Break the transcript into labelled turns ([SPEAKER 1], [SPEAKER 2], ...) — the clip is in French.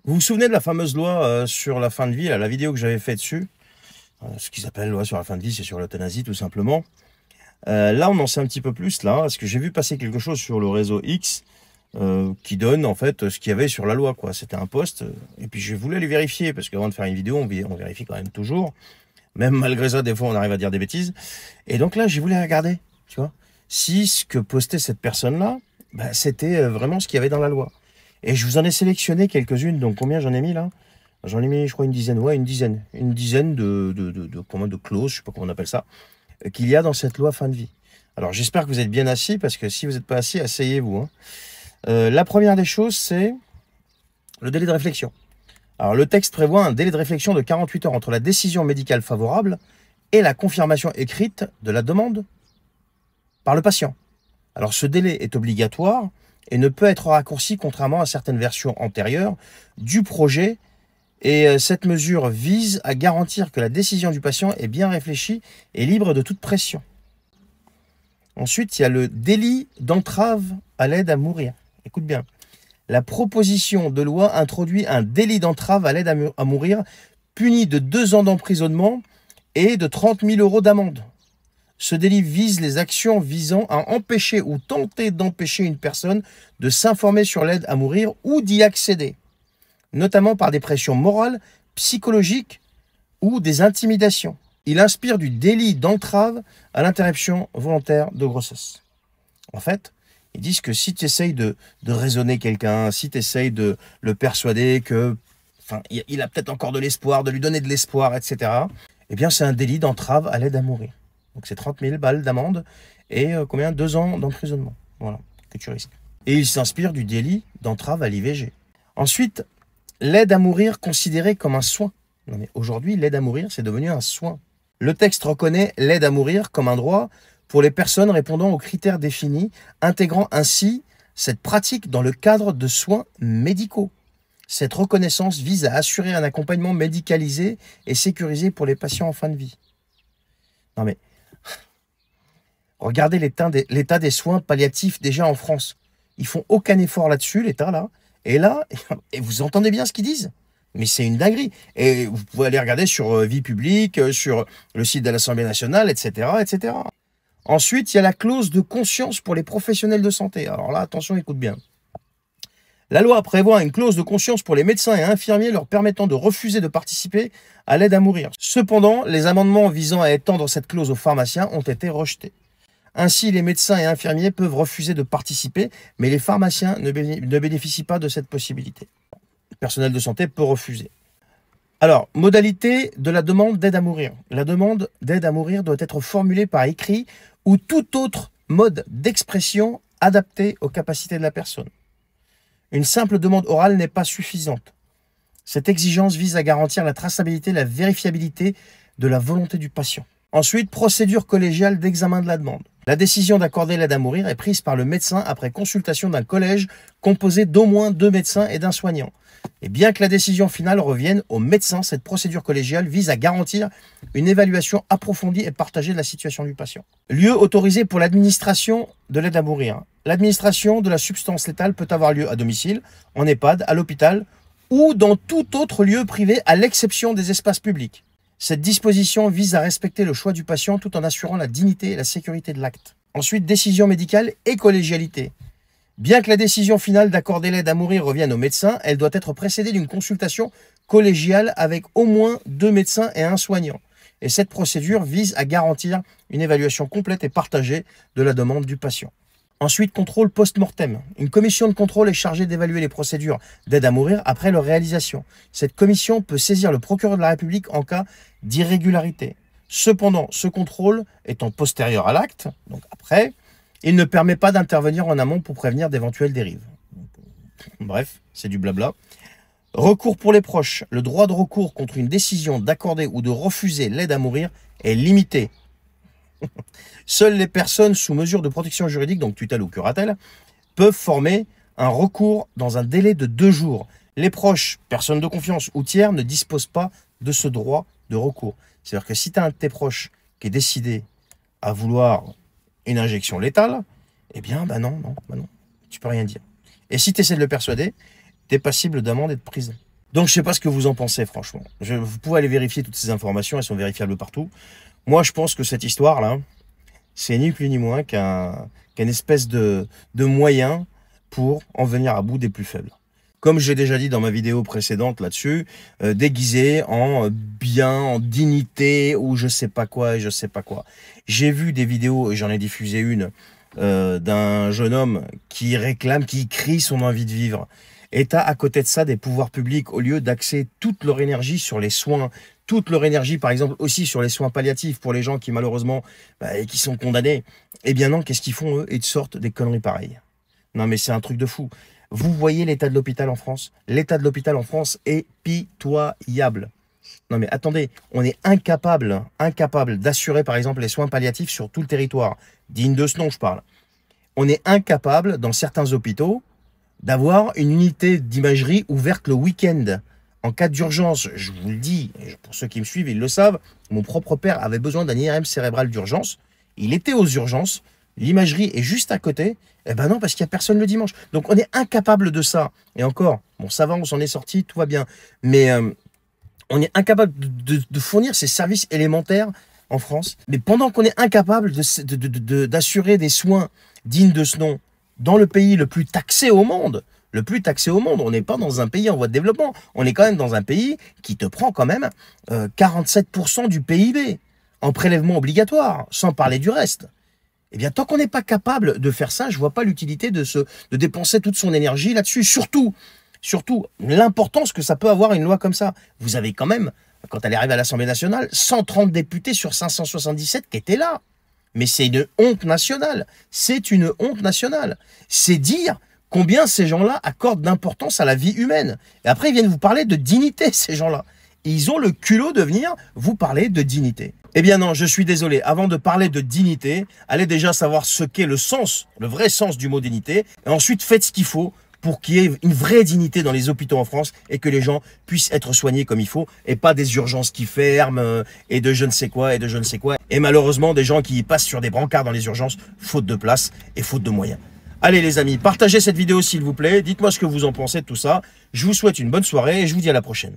[SPEAKER 1] Vous vous souvenez de la fameuse loi sur la fin de vie, là, la vidéo que j'avais fait dessus, ce qu'ils appellent loi sur la fin de vie, c'est sur l'euthanasie tout simplement. Là, on en sait un petit peu plus, là, parce que j'ai vu passer quelque chose sur le réseau X qui donne en fait ce qu'il y avait sur la loi, quoi. C'était un post, et puis je voulais aller vérifier, parce qu'avant de faire une vidéo, on vérifie quand même toujours. Même malgré ça, des fois, on arrive à dire des bêtises. Et donc là, j'ai voulu regarder, tu vois, si ce que postait cette personne-là, bah, c'était vraiment ce qu'il y avait dans la loi. Et je vous en ai sélectionné quelques-unes. Donc combien j'en ai mis là? J'en ai mis, je crois, une dizaine. Ouais, une dizaine. Une dizaine de clauses, je sais pas comment on appelle ça, qu'il y a dans cette loi fin de vie. Alors j'espère que vous êtes bien assis, parce que si vous n'êtes pas assis, asseyez-vous, hein. La première des choses, c'est le délai de réflexion. Alors le texte prévoit un délai de réflexion de 48 heures entre la décision médicale favorable et la confirmation écrite de la demande par le patient. Alors ce délai est obligatoire et ne peut être raccourci contrairement à certaines versions antérieures du projet, et cette mesure vise à garantir que la décision du patient est bien réfléchie et libre de toute pression. Ensuite, il y a le délit d'entrave à l'aide à mourir. Écoute bien. La proposition de loi introduit un délit d'entrave à l'aide à mourir puni de 2 ans d'emprisonnement et de 30 000 € d'amende. Ce délit vise les actions visant à empêcher ou tenter d'empêcher une personne de s'informer sur l'aide à mourir ou d'y accéder, notamment par des pressions morales, psychologiques ou des intimidations. Il inspire du délit d'entrave à l'interruption volontaire de grossesse. En fait, ils disent que si tu essayes de raisonner quelqu'un, si tu essayes de le persuader que, enfin, il a peut-être encore de l'espoir, de lui donner de l'espoir, etc., eh bien, c'est un délit d'entrave à l'aide à mourir. Donc, c'est 30 000 balles d'amende et combien? 2 ans d'emprisonnement. Voilà, que tu risques. Et il s'inspire du délit d'entrave à l'IVG. Ensuite, l'aide à mourir considérée comme un soin. Non, mais aujourd'hui, l'aide à mourir, c'est devenu un soin. Le texte reconnaît l'aide à mourir comme un droit pour les personnes répondant aux critères définis, intégrant ainsi cette pratique dans le cadre de soins médicaux. Cette reconnaissance vise à assurer un accompagnement médicalisé et sécurisé pour les patients en fin de vie. Non mais, regardez l'état des soins palliatifs déjà en France. Ils font aucun effort là-dessus, l'État, là. Et là, et vous entendez bien ce qu'ils disent? Mais c'est une dinguerie. Et vous pouvez aller regarder sur Vie publique, sur le site de l'Assemblée nationale, etc., etc. Ensuite, il y a la clause de conscience pour les professionnels de santé. Alors là, attention, écoute bien. La loi prévoit une clause de conscience pour les médecins et infirmiers leur permettant de refuser de participer à l'aide à mourir. Cependant, les amendements visant à étendre cette clause aux pharmaciens ont été rejetés. Ainsi, les médecins et infirmiers peuvent refuser de participer, mais les pharmaciens ne bénéficient pas de cette possibilité. Le personnel de santé peut refuser. Alors, modalité de la demande d'aide à mourir. La demande d'aide à mourir doit être formulée par écrit ou tout autre mode d'expression adapté aux capacités de la personne. Une simple demande orale n'est pas suffisante. Cette exigence vise à garantir la traçabilité et la vérifiabilité de la volonté du patient. Ensuite, procédure collégiale d'examen de la demande. La décision d'accorder l'aide à mourir est prise par le médecin après consultation d'un collège composé d'au moins 2 médecins et d'un soignant. Et bien que la décision finale revienne au médecin, cette procédure collégiale vise à garantir une évaluation approfondie et partagée de la situation du patient. Lieu autorisé pour l'administration de l'aide à mourir. L'administration de la substance létale peut avoir lieu à domicile, en EHPAD, à l'hôpital ou dans tout autre lieu privé à l'exception des espaces publics. Cette disposition vise à respecter le choix du patient tout en assurant la dignité et la sécurité de l'acte. Ensuite, décision médicale et collégialité. Bien que la décision finale d'accorder l'aide à mourir revienne au médecin, elle doit être précédée d'une consultation collégiale avec au moins 2 médecins et un soignant. Et cette procédure vise à garantir une évaluation complète et partagée de la demande du patient. Ensuite, contrôle post-mortem. Une commission de contrôle est chargée d'évaluer les procédures d'aide à mourir après leur réalisation. Cette commission peut saisir le procureur de la République en cas d'irrégularité. Cependant, ce contrôle étant postérieur à l'acte, donc après, il ne permet pas d'intervenir en amont pour prévenir d'éventuelles dérives. Bref, c'est du blabla. Recours pour les proches. Le droit de recours contre une décision d'accorder ou de refuser l'aide à mourir est limité. Seules les personnes sous mesure de protection juridique, donc tutelle ou curatelle, peuvent former un recours dans un délai de 2 jours. Les proches, personnes de confiance ou tiers ne disposent pas de ce droit de recours. C'est-à-dire que si tu as un de tes proches qui est décidé à vouloir une injection létale, eh bien, non, tu peux rien dire. Et si tu essaies de le persuader, tu es passible d'amende et de prison. Donc je sais pas ce que vous en pensez, franchement. Vous pouvez aller vérifier toutes ces informations, elles sont vérifiables partout. Moi, je pense que cette histoire-là, c'est ni plus ni moins qu'un espèce de moyen pour en venir à bout des plus faibles. Comme j'ai déjà dit dans ma vidéo précédente là-dessus, déguisé en bien, en dignité, ou je sais pas quoi et je sais pas quoi. J'ai vu des vidéos, et j'en ai diffusé une, d'un jeune homme qui réclame, qui crie son envie de vivre. Et t'as à côté de ça des pouvoirs publics, au lieu d'axer toute leur énergie sur les soins, toute leur énergie par exemple aussi sur les soins palliatifs pour les gens qui malheureusement qui sont condamnés, eh bien non, qu'est-ce qu'ils font eux? Ils sortent des conneries pareilles. Non mais c'est un truc de fou. Vous voyez l'état de l'hôpital en France? L'état de l'hôpital en France est pitoyable. Non mais attendez, on est incapable d'assurer par exemple les soins palliatifs sur tout le territoire. Digne de ce nom je parle. On est incapable dans certains hôpitaux d'avoir une unité d'imagerie ouverte le week-end. En cas d'urgence, je vous le dis, pour ceux qui me suivent, ils le savent, mon propre père avait besoin d'un IRM cérébral d'urgence. Il était aux urgences, l'imagerie est juste à côté. Eh ben non, parce qu'il n'y a personne le dimanche. Donc on est incapable de ça. Et encore, bon, ça va, on s'en est sorti, tout va bien. Mais on est incapable de fournir ces services élémentaires en France. Mais pendant qu'on est incapable d'assurer des soins dignes de ce nom, dans le pays le plus taxé au monde, on n'est pas dans un pays en voie de développement, on est quand même dans un pays qui te prend quand même 47% du PIB en prélèvement obligatoire, sans parler du reste. Eh bien, tant qu'on n'est pas capable de faire ça, je vois pas l'utilité de dépenser toute son énergie là-dessus. Surtout, l'importance que ça peut avoir une loi comme ça. Vous avez quand même, quand elle arrive à l'Assemblée nationale, 130 députés sur 577 qui étaient là. Mais c'est une honte nationale. C'est une honte nationale. C'est dire combien ces gens-là accordent d'importance à la vie humaine. Et après, ils viennent vous parler de dignité, ces gens-là. Ils ont le culot de venir vous parler de dignité. Eh bien non, je suis désolé. Avant de parler de dignité, allez déjà savoir ce qu'est le sens, le vrai sens du mot dignité. Et ensuite, faites ce qu'il faut pour qu'il y ait une vraie dignité dans les hôpitaux en France et que les gens puissent être soignés comme il faut et pas des urgences qui ferment et de je ne sais quoi et de je ne sais quoi. Et malheureusement, des gens qui passent sur des brancards dans les urgences, faute de place et faute de moyens. Allez les amis, partagez cette vidéo s'il vous plaît. Dites-moi ce que vous en pensez de tout ça. Je vous souhaite une bonne soirée et je vous dis à la prochaine.